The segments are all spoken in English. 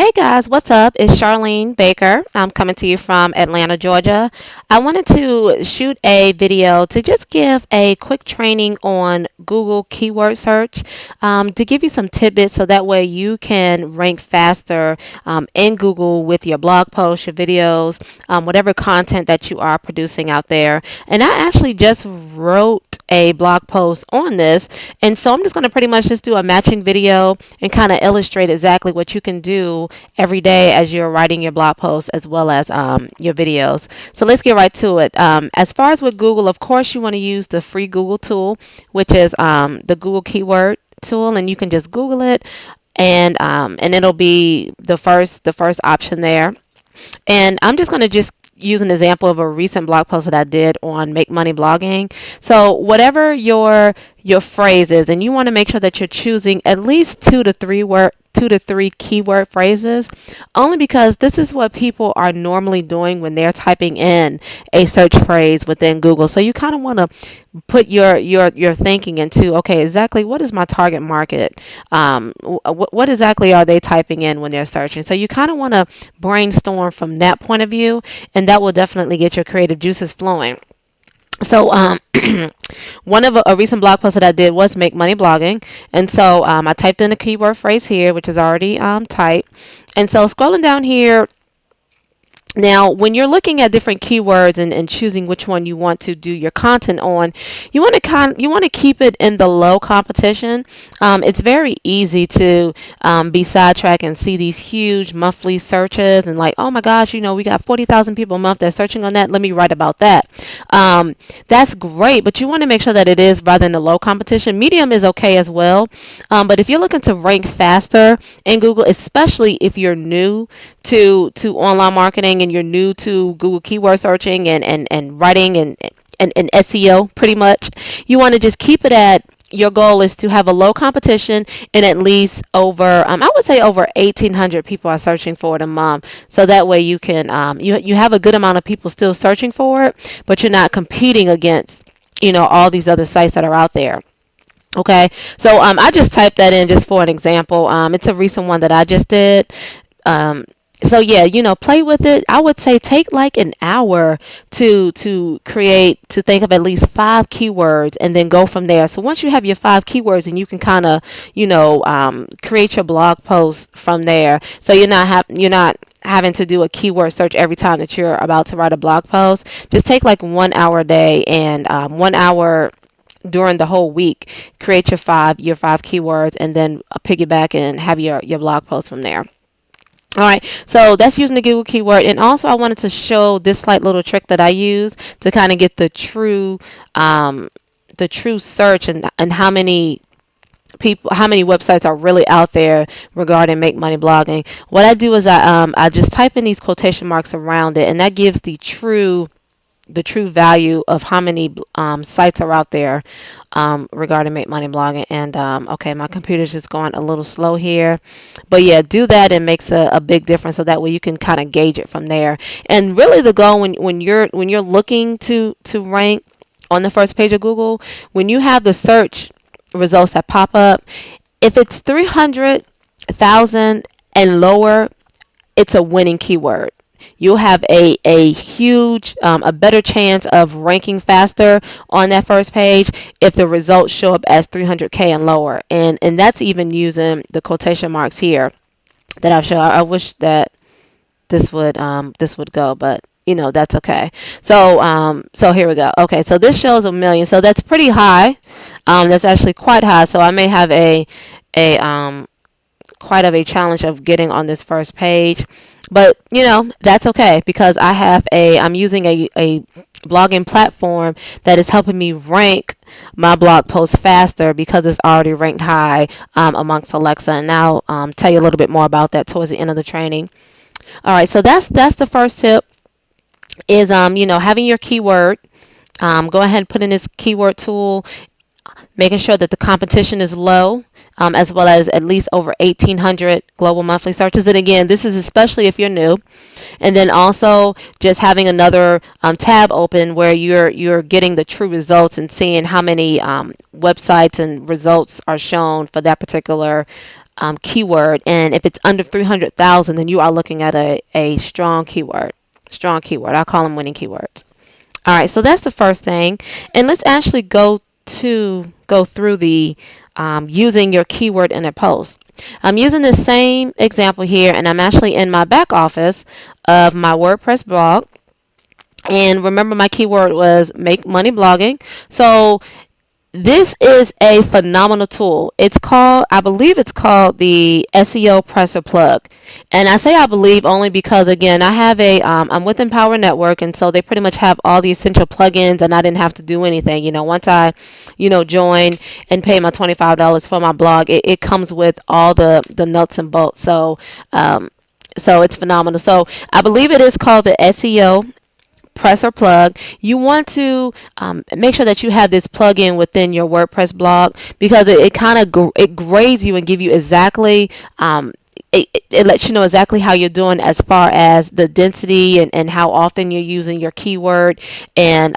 Hey guys, what's up? It's Charlene Baker. I'm coming to you from Atlanta, Georgia. I wanted to shoot a video to just give a quick training on Google keyword search to give you some tidbits so that way you can rank faster in Google with your blog posts, your videos, whatever content that you are producing out there. And I actually just wrote a blog post on this, and so I'm just going to pretty much just do a matching video and kind of illustrate exactly what you can do every day as you're writing your blog posts as well as your videos. So let's get right to it. As far as with Google, of course, you want to use the free Google tool, which is the Google keyword tool, and you can just Google it, and it'll be the first option there. And I'm just going to just use an example of a recent blog post that I did on Make Money Blogging. So whatever your phrase is, and you want to make sure that you're choosing at least two to three keyword phrases, only because this is what people are normally doing when they're typing in a search phrase within Google. So you kind of want to put your thinking into, okay, exactly what is my target market? What exactly are they typing in when they're searching? So you kind of want to brainstorm from that point of view, and that will definitely get your creative juices flowing. So one of a recent blog post that I did was Make Money Blogging, and so I typed in the keyword phrase here, which is already typed, and so scrolling down here. Now, when you're looking at different keywords and choosing which one you want to do your content on, you want to keep it in the low competition. It's very easy to be sidetracked and see these huge monthly searches and like, oh my gosh, we got 40,000 people a month that's searching on that. Let me write about that. That's great, but you want to make sure that it is rather than the low competition. Medium is okay as well, but if you're looking to rank faster in Google, especially if you're new to online marketing and you're new to Google keyword searching and writing and SEO pretty much, you want to just keep it at your goal is to have a low competition and at least over I would say over 1,800 people are searching for it a month. So that way you can you have a good amount of people still searching for it, but you're not competing against all these other sites that are out there. Okay, so I just typed that in just for an example. It's a recent one that I just did. Um, so yeah, play with it. I would say take like an hour to think of at least five keywords and then go from there. So once you have your five keywords, and you can kind of create your blog post from there. So you're not having to do a keyword search every time that you're about to write a blog post. Just take like 1 hour a day and 1 hour during the whole week. Create your five keywords, and then piggyback and have your blog post from there. All right, so that's using the Google keyword, and also I wanted to show this slight little trick that I use to kind of get the true search and how many people, how many websites are really out there regarding Make Money Blogging. What I do is I just type in these quotation marks around it, and that gives the true value of how many sites are out there regarding Make Money Blogging. And okay, my computer's just going a little slow here, but yeah, do that. It makes a big difference, so that way you can kind of gauge it from there. And really, the goal when you're looking to rank on the first page of Google, when you have the search results that pop up, if it's 300,000 and lower, it's a winning keyword. You'll have a huge, a better chance of ranking faster on that first page if the results show up as 300K and lower. And that's even using the quotation marks here that I've shown. I wish that this would go, but that's okay. So here we go. Okay, so this shows 1 million. So that's pretty high. That's actually quite high. So I may have a quite of a challenge of getting on this first page, but that's okay, because I'm using a blogging platform that is helping me rank my blog posts faster because it's already ranked high amongst Alexa. And now tell you a little bit more about that towards the end of the training. All right, so that's the first tip is having your keyword. Go ahead and put in this keyword tool, making sure that the competition is low, as well as at least over 1,800 global monthly searches. And again, this is especially if you're new. And then also just having another tab open where you're getting the true results and seeing how many websites and results are shown for that particular keyword, and if it's under 300,000, then you are looking at a strong keyword. Strong keyword. I call them winning keywords. All right, so that's the first thing, and let's actually go through the using your keyword in a post. I'm using the same example here, and I'm actually in my back office of my WordPress blog. And remember, my keyword was make money blogging. So this is a phenomenal tool. It's called, I believe it's called the SEO Presser Plug. And I say I believe only because, again, I have I'm with Empower Network, and so they pretty much have all the essential plugins, and I didn't have to do anything. Once I, join and pay my $25 for my blog, it comes with all the nuts and bolts. So it's phenomenal. So I believe it is called the SEO press or plug. You want to make sure that you have this plugin within your WordPress blog, because it kind of it grades you and give you exactly it lets you know exactly how you're doing as far as the density and how often you're using your keyword, and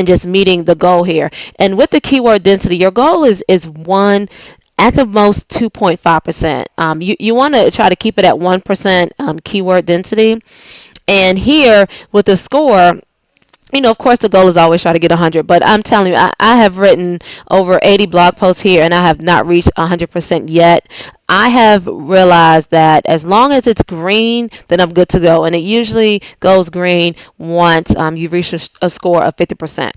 just meeting the goal here. And with the keyword density, your goal is 1, at the most 2.5%. You want to try to keep it at 1% keyword density. And here with the score, of course, the goal is always try to get 100, but I'm telling you, I have written over 80 blog posts here, and I have not reached 100% yet. I have realized that as long as it's green, then I'm good to go, and it usually goes green once you've reached a score of 50%.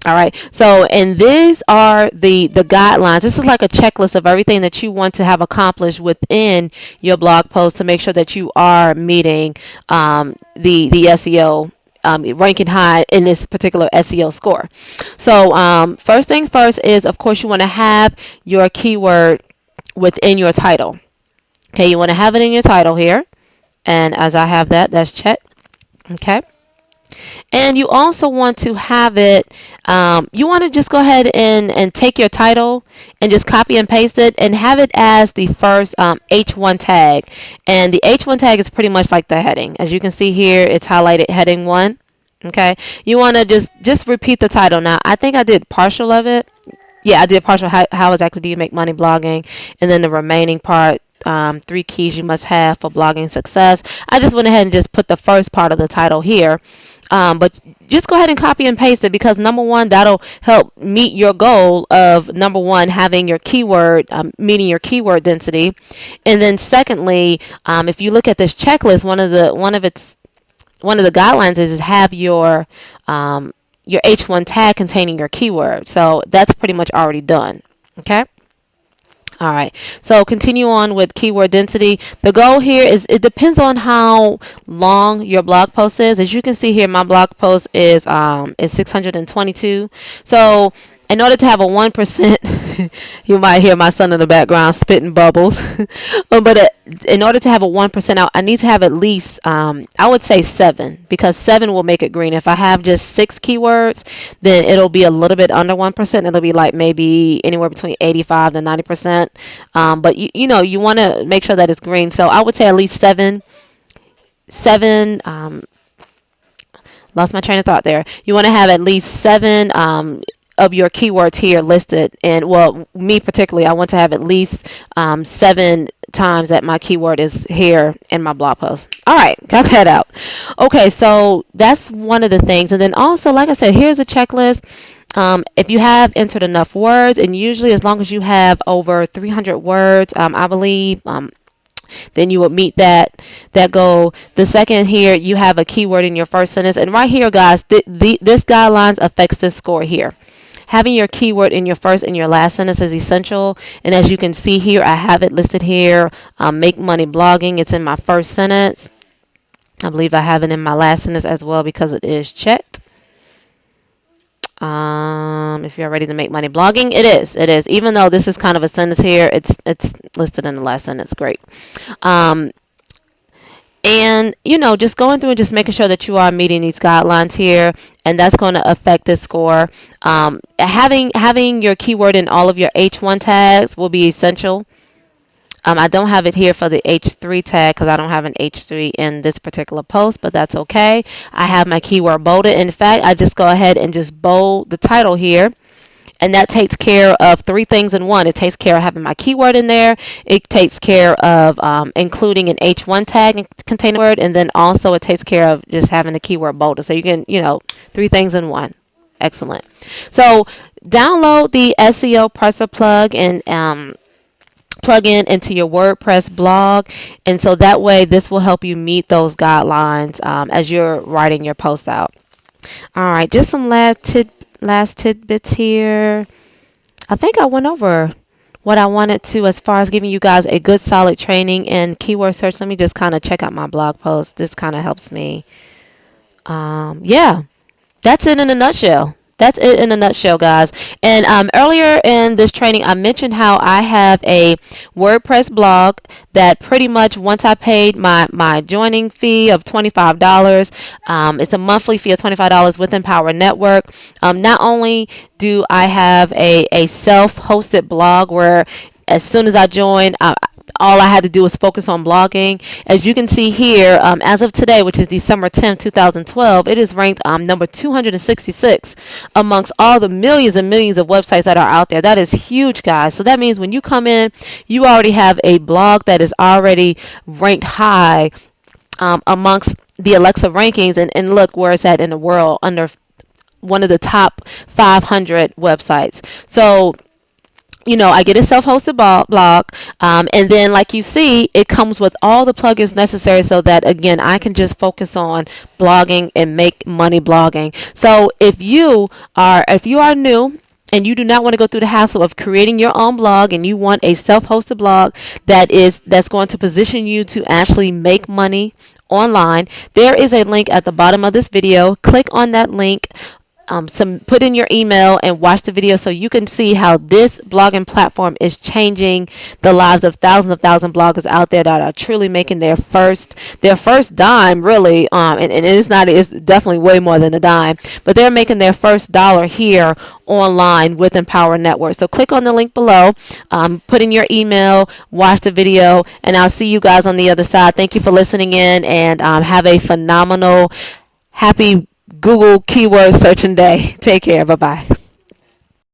All right. So, and these are the guidelines. This is like a checklist of everything that you want to have accomplished within your blog post to make sure that you are meeting the SEO, ranking high in this particular SEO score. So, first thing first is, of course, you want to have your keyword within your title. Okay, you want to have it in your title here, and as I have that, that's checked. Okay. And you also want to have it, you want to just go ahead and take your title and just copy and paste it and have it as the first H1 tag. And the H1 tag is pretty much like the heading. As you can see here, it's highlighted heading 1. Okay. You want to just repeat the title. Now, I think I did partial of it. Yeah, I did partial. How exactly do you make money blogging? And then the remaining part, 3 keys you must have for blogging success. I just went ahead and just put the first part of the title here. But just go ahead and copy and paste it, because number one, that'll help meet your goal of number one, having your keyword, meeting your keyword density. And then secondly, if you look at this checklist, one of the guidelines is have your H1 tag containing your keyword. So that's pretty much already done. Okay. All right, so continue on with keyword density. The goal here is, it depends on how long your blog post is. As you can see here, my blog post is 622. So in order to have a 1%, you might hear my son in the background spitting bubbles. But in order to have a 1%, I need to have at least, I would say 7, because 7 will make it green. If I have just 6 keywords, then it'll be a little bit under 1%. It'll be like maybe anywhere between 85 to 90%. But you want to make sure that it's green. So I would say at least 7. Lost my train of thought there. You want to have at least 7 of your keywords here listed. And well, me particularly, I want to have at least 7 times that my keyword is here in my blog post. All right, got that out. Okay, so that's one of the things. And then also, like I said, here's a checklist. If you have entered enough words, and usually as long as you have over 300 words, I believe, then you will meet that goal. The second here, you have a keyword in your first sentence. And right here, guys, this guidelines affects this score here. Having your keyword in your first and your last sentence is essential. And as you can see here, I have it listed here. Make money blogging. It's in my first sentence. I believe I have it in my last sentence as well, because it is checked. If you're ready to make money blogging, it is. Even though this is kind of a sentence here, it's listed in the last sentence. Great. And just going through and just making sure that you are meeting these guidelines here, and that's going to affect the score. Having your keyword in all of your H1 tags will be essential. I don't have it here for the H3 tag, because I don't have an H3 in this particular post, but that's okay. I have my keyword bolded. In fact, I just go ahead and just bold the title here, And that takes care of three things in one. It takes care of having my keyword in there. It takes care of including an H1 tag and contain the word, and then also it takes care of just having the keyword bolder. So you can, three things in one. Excellent. So download the SEO Presser plug and plug in into your WordPress blog, and so that way this will help you meet those guidelines as you're writing your posts out. All right, just some last tidbits here. I think I went over what I wanted to as far as giving you guys a good solid training in keyword search. Let me just kind of check out my blog post. This kind of helps me. Yeah, that's it in a nutshell. That's it in a nutshell, guys. And earlier in this training, I mentioned how I have a WordPress blog that pretty much once I paid my joining fee of $25, it's a monthly fee of $25 with Empower Network. Not only do I have a self-hosted blog where as soon as I join, all I had to do was focus on blogging. As you can see here, as of today, which is December 10th, 2012, it is ranked number 266 amongst all the millions and millions of websites that are out there. That is huge, guys. So that means when you come in, you already have a blog that is already ranked high amongst the Alexa rankings, and look where it's at in the world, under one of the top 500 websites. So I get a self-hosted blog, and then like you see, it comes with all the plugins necessary so that, again, I can just focus on blogging and make money blogging. So if you are new and you do not want to go through the hassle of creating your own blog, and you want a self-hosted blog that's going to position you to actually make money online, there is a link at the bottom of this video. Click on that link, put in your email and watch the video so you can see how this blogging platform is changing the lives of thousands bloggers out there that are truly making their first dime, really. And it's definitely way more than a dime, but they're making their first dollar here online with Empower Network. So click on the link below, put in your email, watch the video, and I'll see you guys on the other side. Thank you for listening in, and have a phenomenal, happy Google keyword searching day. Take care. Bye-bye.